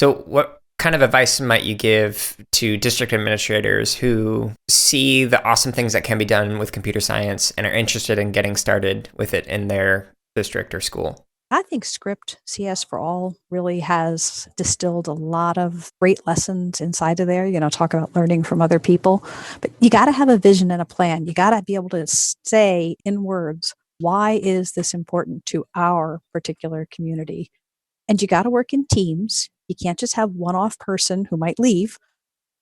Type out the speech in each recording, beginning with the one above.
So what kind of advice might you give to district administrators who see the awesome things that can be done with computer science and are interested in getting started with it in their district or school? I think Script CS for All really has distilled a lot of great lessons inside of there. Talk about learning from other people. But you got to have a vision and a plan. You got to be able to say in words, why is this important to our particular community? And you got to work in teams. You can't just have one-off person who might leave,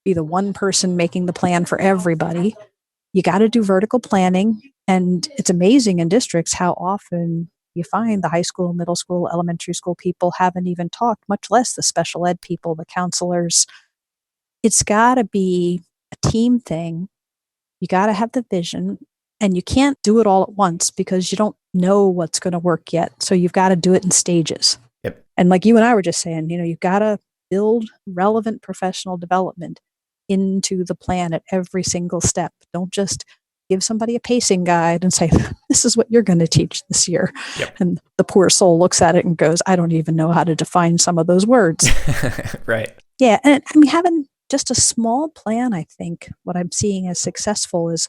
be the one person making the plan for everybody. You got to do vertical planning. And it's amazing in districts how often you find the high school, middle school, elementary school people haven't even talked, much less the special ed people, the counselors. It's got to be a team thing. You got to have the vision, and you can't do it all at once because you don't know what's going to work yet. So you've got to do it in stages. Yep. And like you and I were just saying, you've got to build relevant professional development into the plan at every single step. Don't just give somebody a pacing guide and say, this is what you're going to teach this year. Yep. And the poor soul looks at it and goes, I don't even know how to define some of those words. Right. Yeah. And I mean, having just a small plan, I think what I'm seeing as successful is,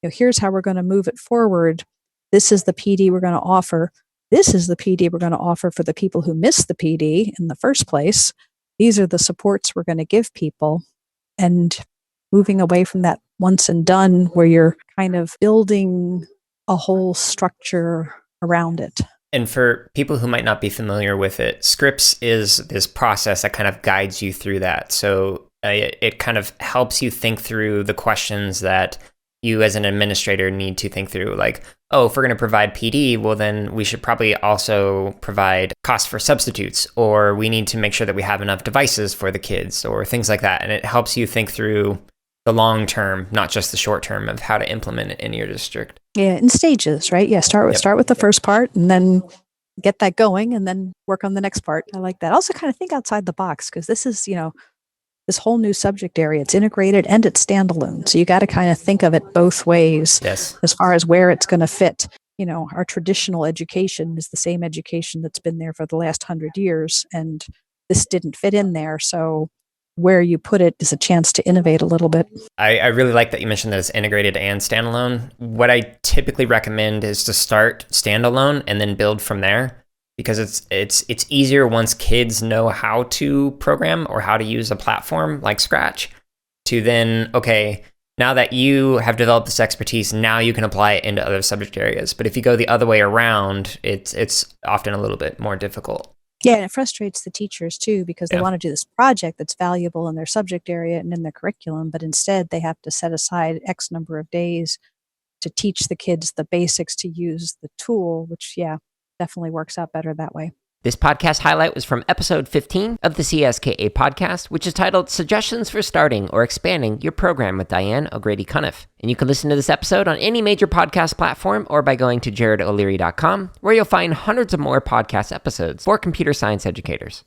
here's how we're going to move it forward. This is the PD we're going to offer. This is the PD we're going to offer for the people who missed the PD in the first place. These are the supports we're going to give people. And moving away from that once and done where you're kind of building a whole structure around it. And for people who might not be familiar with it, Scripts is this process that kind of guides you through that. So it kind of helps you think through the questions that you as an administrator need to think through. Like, oh, if we're going to provide PD, well, then we should probably also provide costs for substitutes, or we need to make sure that we have enough devices for the kids, or things like that. And it helps you think through the long term, not just the short term, of how to implement it in your district. Yeah, in stages, right? Yeah, start with the first part and then get that going and then work on the next part. I like that. Also kind of think outside the box because this is, this whole new subject area. It's integrated and it's standalone. So you got to kind of think of it both ways. Yes. As far as where it's going to fit. Our traditional education is the same education that's been there for the last 100 years. And this didn't fit in there. So where you put it is a chance to innovate a little bit. I really like that you mentioned that it's integrated and standalone. What I typically recommend is to start standalone and then build from there, because it's easier once kids know how to program or how to use a platform like Scratch to then, okay, now that you have developed this expertise, now you can apply it into other subject areas. But if you go the other way around, it's often a little bit more difficult. Yeah, and it frustrates the teachers too because they want to do this project that's valuable in their subject area and in their curriculum, but instead they have to set aside X number of days to teach the kids the basics to use the tool, which, definitely works out better that way. This podcast highlight was from episode 15 of the CSKA podcast, which is titled Suggestions for Starting or Expanding Your Program with Dianne O'Grady-Cunniff. And you can listen to this episode on any major podcast platform or by going to jaredoleary.com, where you'll find hundreds of more podcast episodes for computer science educators.